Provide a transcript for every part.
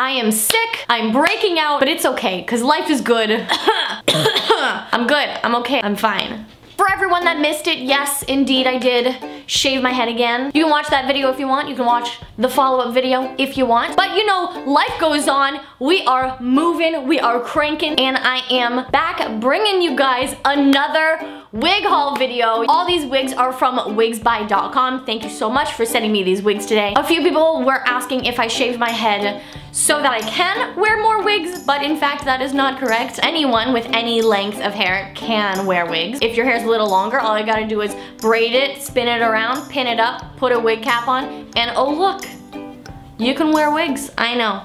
I am sick, I'm breaking out, but it's okay, because life is good. I'm good, I'm okay, I'm fine. For everyone that missed it, yes, indeed I did shave my head again. You can watch that video if you want. You can watch the follow-up video if you want. But you know, life goes on. We are moving, we are cranking, and I am back bringing you guys another wig haul video. All these wigs are from Wigsbuy.com. Thank you so much for sending me these wigs today. A few people were asking if I shaved my head so that I can wear more wigs, but in fact that is not correct. Anyone with any length of hair can wear wigs. If your hair is a little longer, all you gotta do is braid it, spin it around, pin it up, put a wig cap on, and oh look, you can wear wigs. I know,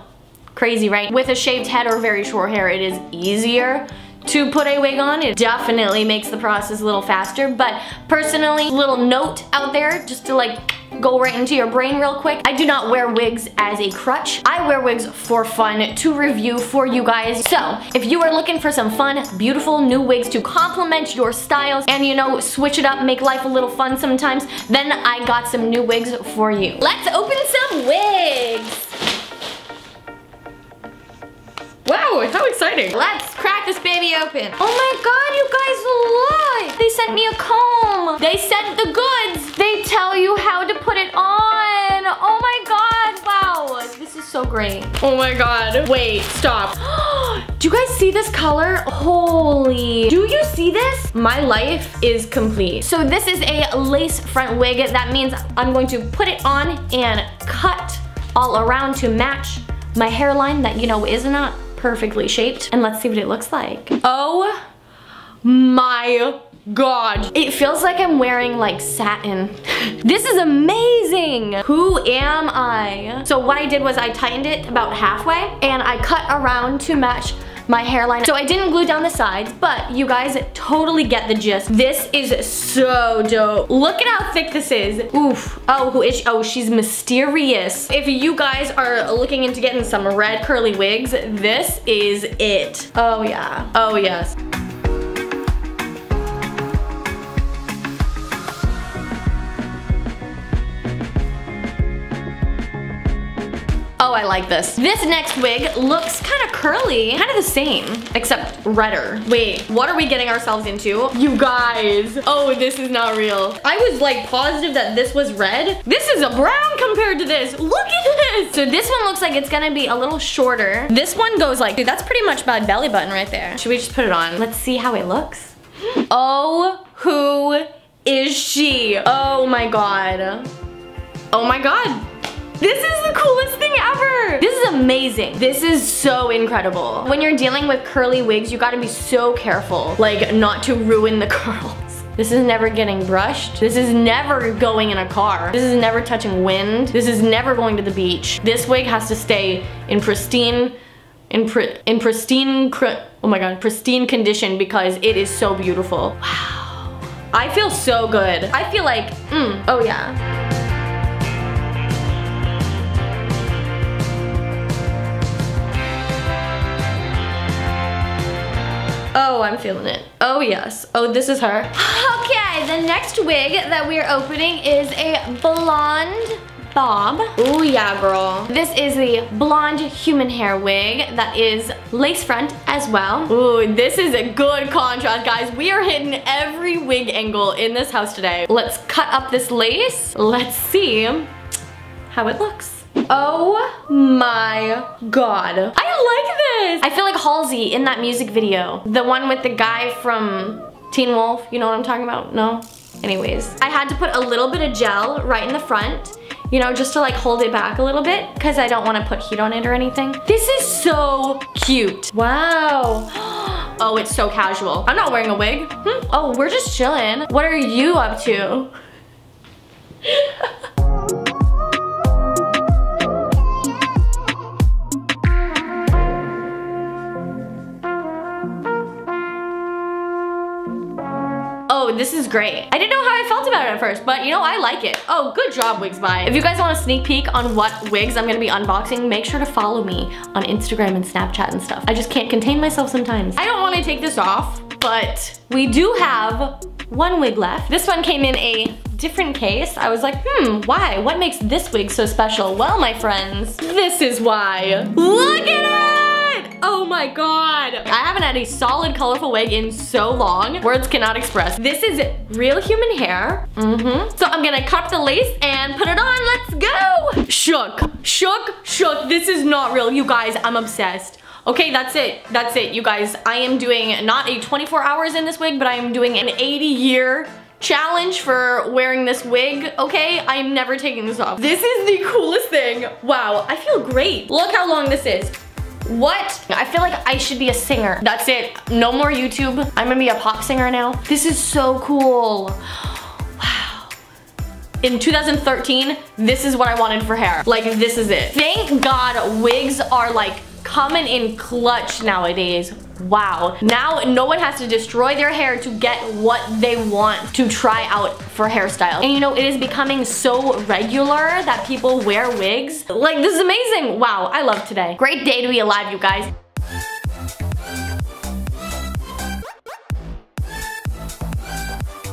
crazy, right? With a shaved head or very short hair, it is easier to put a wig on. It definitely makes the process a little faster, but personally, little note out there just to like go right into your brain real quick. I do not wear wigs as a crutch. I wear wigs for fun, to review for you guys. So if you are looking for some fun, beautiful new wigs to complement your styles and, you know, switch it up, make life a little fun sometimes, then I got some new wigs for you. Let's open some wigs. Wow, how exciting. Let's crack this baby open. Oh my god, you guys, look! They sent me a comb. They sent the goods. They tell you how to put it on. Oh my god, wow. This is so great. Oh my god. Wait, stop. Do you guys see this color? Holy. Do you see this? My life is complete. So this is a lace front wig. That means I'm going to put it on and cut all around to match my hairline that, you know, is not perfectly shaped. And let's see what it looks like. Oh my god. It feels like I'm wearing like satin. This is amazing. Who am I? So what I did was I tightened it about halfway and I cut around to match my hairline. So I didn't glue down the sides, but you guys totally get the gist. This is so dope. Look at how thick this is. Oof. Oh, who is she? Oh, she's mysterious. If you guys are looking into getting some red curly wigs, this is it. Oh yeah. Oh yes. Oh, I like this. This next wig looks kind of curly, kind of the same, except redder. Wait, what are we getting ourselves into? You guys, oh, this is not real. I was like positive that this was red. This is a brown compared to this. Look at this. So this one looks like it's gonna be a little shorter. This one goes like, dude, that's pretty much my belly button right there. Should we just put it on? Let's see how it looks. Oh, who is she? Oh my god. Oh my god. This is the coolest thing ever. This is amazing. This is so incredible. When you're dealing with curly wigs, you gotta be so careful, like not to ruin the curls. This is never getting brushed. This is never going in a car. This is never touching wind. This is never going to the beach. This wig has to stay in pristine condition because it is so beautiful. Wow. I feel so good. I feel like, oh yeah. Oh, I'm feeling it. Oh yes. Oh, this is her. Okay, the next wig that we're opening is a blonde bob. Oh yeah, girl. This is the blonde human hair wig that is lace front as well. Ooh, this is a good contrast, guys. We are hitting every wig angle in this house today. Let's cut up this lace. Let's see how it looks. Oh my god. I like this. I feel like Halsey in that music video. The one with the guy from Teen Wolf. You know what I'm talking about? No? Anyways. I had to put a little bit of gel right in the front, you know, just to like hold it back a little bit because I don't want to put heat on it or anything. This is so cute. Wow. Oh, it's so casual. I'm not wearing a wig. Oh, we're just chilling. What are you up to? Oh, this is great. I didn't know how I felt about it at first, but you know, I like it. Oh, good job, Wigsbuy. If you guys want a sneak peek on what wigs I'm gonna be unboxing, make sure to follow me on Instagram and Snapchat and stuff. I just can't contain myself sometimes. I don't want to take this off but we do have one wig left. This one came in a different case. I was like, why? What makes this wig so special? Well, my friends, this is why. Look at it! Oh my God. I haven't had a solid colorful wig in so long. Words cannot express. This is real human hair. So I'm gonna cut the lace and put it on. Let's go. Shook, shook, shook. This is not real. You guys, I'm obsessed. Okay, that's it. That's it, you guys. I am doing not a 24 hours in this wig, but I am doing an 80-year challenge for wearing this wig, okay? I am never taking this off. This is the coolest thing. Wow, I feel great. Look how long this is. What? I feel like I should be a singer. That's it. No more YouTube. I'm gonna be a pop singer now. This is so cool. Wow. In 2013, this is what I wanted for hair. Like, this is it. Thank God wigs are like coming in clutch nowadays. Wow. Now no one has to destroy their hair to get what they want to try out for hairstyle. And you know, it is becoming so regular that people wear wigs. Like, this is amazing. Wow, I love today. Great day to be alive, you guys.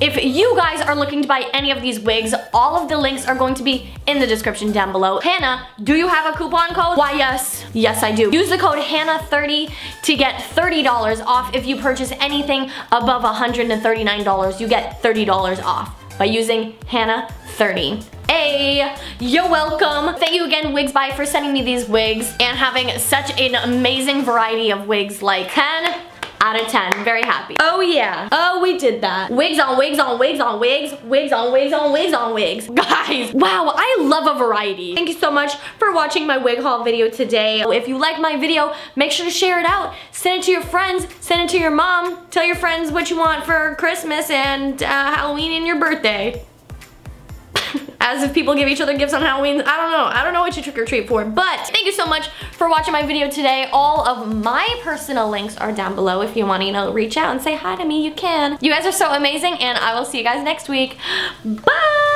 If you guys are looking to buy any of these wigs, all of the links are going to be in the description down below. Hannah, do you have a coupon code? Why, yes. Yes, I do. Use the code Hannah30 to get $30 off. If you purchase anything above $139, you get $30 off by using Hannah30. Hey, you're welcome. Thank you again, Wigsbuy, for sending me these wigs and having such an amazing variety of wigs, like 10 out of 10. Very happy. Oh yeah. Oh, we did that. Wigs on wigs on wigs on wigs. Wigs on wigs on wigs on wigs. Guys, wow, I love a variety. Thank you so much for watching my wig haul video today. If you like my video, make sure to share it out. Send it to your friends. Send it to your mom. Tell your friends what you want for Christmas and Halloween and your birthday. As if people give each other gifts on Halloween. I don't know. I don't know what you trick or treat for. But thank you so much for watching my video today. All of my personal links are down below. If you want to, you know, reach out and say hi to me, you can. You guys are so amazing, and I will see you guys next week. Bye!